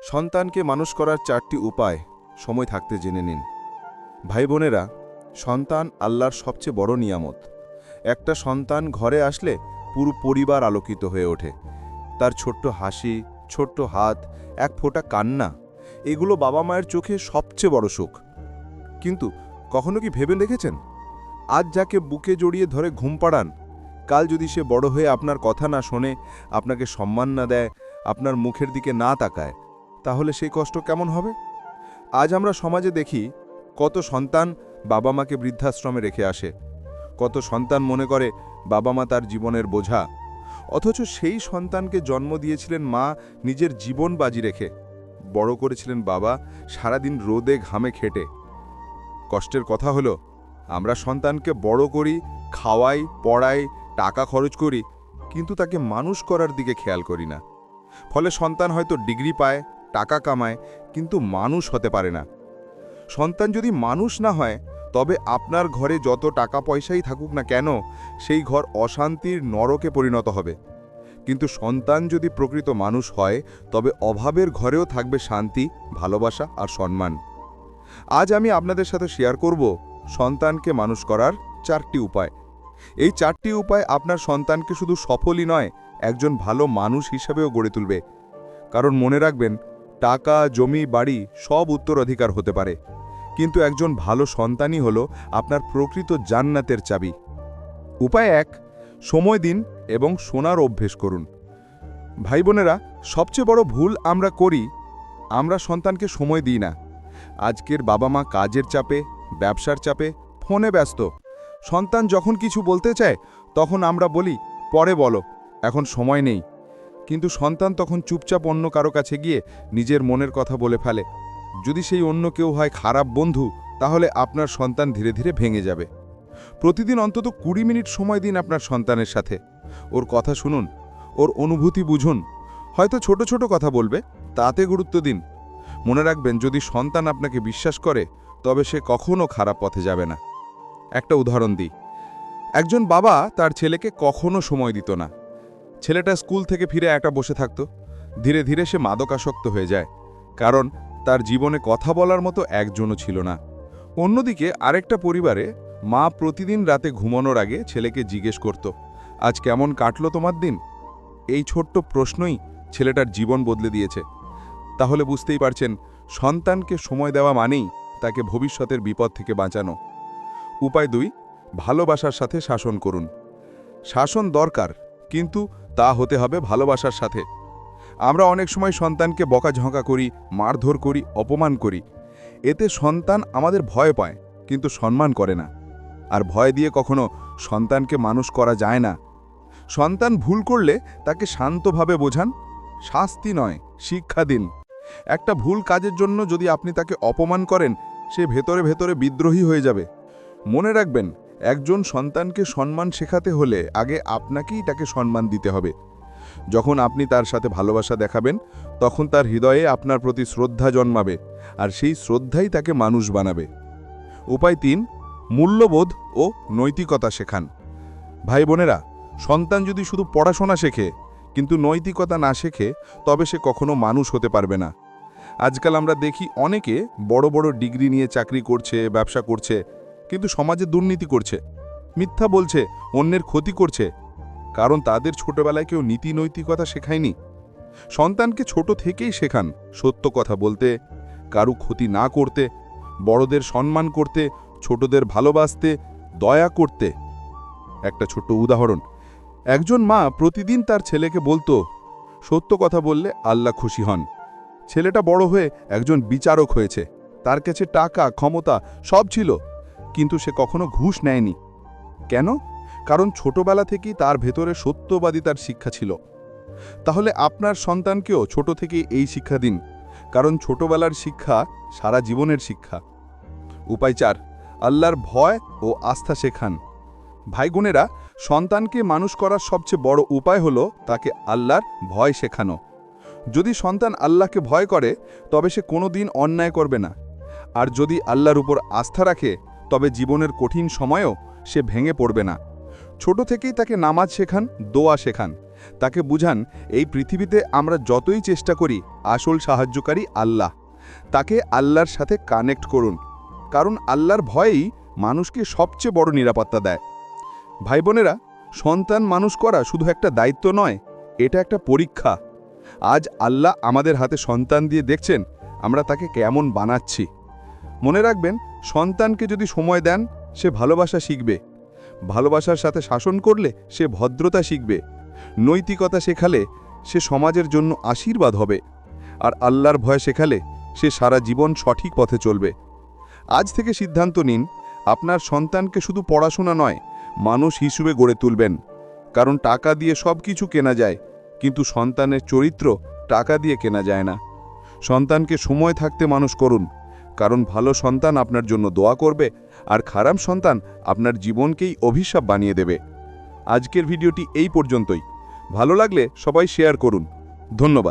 সন্তানকে মানুষ করার 4টি উপায় সময় থাকতে জেনে নিন। ভাই বোনেরা, সন্তান আল্লাহর সবচেয়ে বড় নিয়ামত। একটা সন্তান ঘরে আসলে পুরো পরিবার আলোকিত হয়ে ওঠে। তার ছোট্ট হাসি, ছোট্ট হাত, এক ফোঁটা কান্না, এগুলো বাবা মায়ের চোখে সবচেয়ে বড় সুখ। কিন্তু কখনো কি ভেবে দেখেছেন, আজ যাকে বুকে জড়িয়ে ধরে ঘুম পাড়ান, কাল যদি সে বড় হয়ে আপনার কথা না শোনে, আপনাকে সম্মান না দেয়, আপনার মুখের দিকে না তাকায়, তাহলে সেই কষ্ট কেমন হবে? আজ আমরা সমাজে দেখি কত সন্তান বাবা মাকে বৃদ্ধাশ্রমে রেখে আসে, কত সন্তান মনে করে বাবা মা তার জীবনের বোঝা, অথচ সেই সন্তানকে জন্ম দিয়েছিলেন মা নিজের জীবন বাজি রেখে, বড় করেছিলেন বাবা সারাদিন রোদে ঘামে খেটে। কষ্টের কথা হলো, আমরা সন্তানকে বড় করি, খাওয়াই, পড়াই, টাকা খরচ করি, কিন্তু তাকে মানুষ করার দিকে খেয়াল করি না। ফলে সন্তান হয়তো ডিগ্রি পায়, টাকা কামায়, কিন্তু মানুষ হতে পারে না। সন্তান যদি মানুষ না হয়, তবে আপনার ঘরে যত টাকা পয়সাই থাকুক না কেন, সেই ঘর অশান্তির নরকে পরিণত হবে। কিন্তু সন্তান যদি প্রকৃত মানুষ হয়, তবে অভাবের ঘরেও থাকবে শান্তি, ভালোবাসা আর সম্মান। আজ আমি আপনাদের সাথে শেয়ার করব সন্তানকে মানুষ করার 4টি উপায়। এই 4টি উপায় আপনার সন্তানকে শুধু সফলই নয়, একজন ভালো মানুষ হিসাবেও গড়ে তুলবে। কারণ মনে রাখবেন, টাকা, জমি, বাড়ি সব উত্তরাধিকার হতে পারে, কিন্তু একজন ভালো সন্তানই হলো আপনার প্রকৃত জান্নাতের চাবি। উপায় 1, সময় দিন এবং শোনার অভ্যেস করুন। ভাই বোনেরা, সবচেয়ে বড় ভুল আমরা করি, আমরা সন্তানকে সময় দিই না। আজকের বাবা মা কাজের চাপে, ব্যবসার চাপে, ফোনে ব্যস্ত। সন্তান যখন কিছু বলতে চায়, তখন আমরা বলি, পরে বলো, এখন সময় নেই। কিন্তু সন্তান তখন চুপচাপ অন্য কারো কাছে গিয়ে নিজের মনের কথা বলে ফেলে। যদি সেই অন্য কেউ হয় খারাপ বন্ধু, তাহলে আপনার সন্তান ধীরে ধীরে ভেঙে যাবে। প্রতিদিন অন্তত 20 মিনিট সময় দিন আপনার সন্তানের সাথে। ওর কথা শুনুন, ওর অনুভূতি বুঝুন। হয়তো ছোট ছোট কথা বলবে, তাতে গুরুত্ব দিন। মনে রাখবেন, যদি সন্তান আপনাকে বিশ্বাস করে, তবে সে কখনো খারাপ পথে যাবে না। একটা উদাহরণ দিই। একজন বাবা তার ছেলেকে কখনো সময় দিত না। ছেলেটা স্কুল থেকে ফিরে একা বসে থাকত। ধীরে ধীরে সে মাদকাসক্ত হয়ে যায়, কারণ তার জীবনে কথা বলার মতো একজনও ছিল না। অন্যদিকে আরেকটা পরিবারে মা প্রতিদিন রাতে ঘুমানোর আগে ছেলেকে জিজ্ঞেস করত, আজ কেমন কাটলো তোমার দিন? এই ছোট্ট প্রশ্নই ছেলেটার জীবন বদলে দিয়েছে। তাহলে বুঝতেই পারছেন, সন্তানকে সময় দেওয়া মানেই তাকে ভবিষ্যতের বিপদ থেকে বাঁচানো। উপায় 2, ভালোবাসার সাথে শাসন করুন। শাসন দরকার, কিন্তু তা হতে হবে ভালোবাসার সাথে। আমরা অনেক সময় সন্তানকে বকাঝকা করি, মারধর করি, অপমান করি। এতে সন্তান আমাদের ভয় পায়, কিন্তু সম্মান করে না। আর ভয় দিয়ে কখনো সন্তানকে মানুষ করা যায় না। সন্তান ভুল করলে তাকে শান্তভাবে বোঝান, শাস্তি নয়, শিক্ষা দিন। একটা ভুল কাজের জন্য যদি আপনি তাকে অপমান করেন, সে ভেতরে ভেতরে বিদ্রোহী হয়ে যাবে। মনে রাখবেন, একজন সন্তানকে সম্মান শেখাতে হলে আগে আপনাকেই তাকে সম্মান দিতে হবে। যখন আপনি তার সাথে ভালোবাসা দেখাবেন, তখন তার হৃদয়ে আপনার প্রতি শ্রদ্ধা জন্মাবে, আর সেই শ্রদ্ধাই তাকে মানুষ বানাবে। উপায় 3, মূল্যবোধ ও নৈতিকতা শেখান। ভাই বোনেরা, সন্তান যদি শুধু পড়াশোনা শেখে কিন্তু নৈতিকতা না শেখে, তবে সে কখনো মানুষ হতে পারবে না। আজকাল আমরা দেখি অনেকে বড় বড় ডিগ্রি নিয়ে চাকরি করছে, ব্যবসা করছে, কিন্তু সমাজে দুর্নীতি করছে, মিথ্যা বলছে, অন্যের ক্ষতি করছে, কারণ তাদের ছোটবেলায় কেউ নীতি নৈতিকতা শেখায়নি। সন্তানকে ছোট থেকেই শেখান সত্য কথা বলতে, কারু ক্ষতি না করতে, বড়দের সম্মান করতে, ছোটদের ভালোবাসতে, দয়া করতে। একটা ছোট্ট উদাহরণ, একজন মা প্রতিদিন তার ছেলেকে বলতো, সত্য কথা বললে আল্লাহ খুশি হন। ছেলেটা বড় হয়ে একজন বিচারক হয়েছে, তার কাছে টাকা, ক্ষমতা সব ছিল, কিন্তু সে কখনো ঘুষ নেয়নি। কেন? কারণ ছোটবেলা থেকেই তার ভেতরে সত্যবাদিতার শিক্ষা ছিল। তাহলে আপনার সন্তানকেও ছোট থেকেই এই শিক্ষা দিন, কারণ ছোটবেলার শিক্ষা সারা জীবনের শিক্ষা। উপায় 4, আল্লাহর ভয় ও আস্থা শেখান। ভাই বোনেরা, সন্তানকে মানুষ করার সবচেয়ে বড় উপায় হলো তাকে আল্লাহর ভয় শেখানো। যদি সন্তান আল্লাহকে ভয় করে, তবে সে কোনোদিন অন্যায় করবে না। আর যদি আল্লাহর উপর আস্থা রাখে, তবে জীবনের কঠিন সময়েও সে ভেঙে পড়বে না। ছোট থেকেই তাকে নামাজ শেখান, দোয়া শেখান, তাকে বুঝান এই পৃথিবীতে আমরা যতই চেষ্টা করি আসল সাহায্যকারী আল্লাহ। তাকে আল্লাহর সাথে কানেক্ট করুন, কারণ আল্লাহর ভয়েই মানুষকে সবচেয়ে বড় নিরাপত্তা দেয়। ভাই বোনেরা, সন্তান মানুষ করা শুধু একটা দায়িত্ব নয়, এটা একটা পরীক্ষা। আজ আল্লাহ আমাদের হাতে সন্তান দিয়ে দেখছেন আমরা তাকে কেমন বানাচ্ছি। মনে রাখবেন, সন্তানকে যদি সময় দেন সে ভালোবাসা শিখবে, ভালোবাসার সাথে শাসন করলে সে ভদ্রতা শিখবে, নৈতিকতা শেখালে সে সমাজের জন্য আশীর্বাদ হবে, আর আল্লাহর ভয় শেখালে সে সারা জীবন সঠিক পথে চলবে। আজ থেকে সিদ্ধান্ত নিন, আপনার সন্তানকে শুধু পড়াশোনা নয়, মানুষ হিসেবে গড়ে তুলবেন। কারণ টাকা দিয়ে সব কিছু কেনা যায়, কিন্তু সন্তানের চরিত্র টাকা দিয়ে কেনা যায় না। সন্তানকে সময় থাকতে মানুষ করুন, কারণ ভালো সন্তান আপনার জন্য দোয়া করবে, আর খারাপ সন্তান আপনার জীবনকেই অভিশাপ বানিয়ে দেবে। আজকের ভিডিওটি এই পর্যন্তই। ভালো লাগলে সবাই শেয়ার করুন। ধন্যবাদ।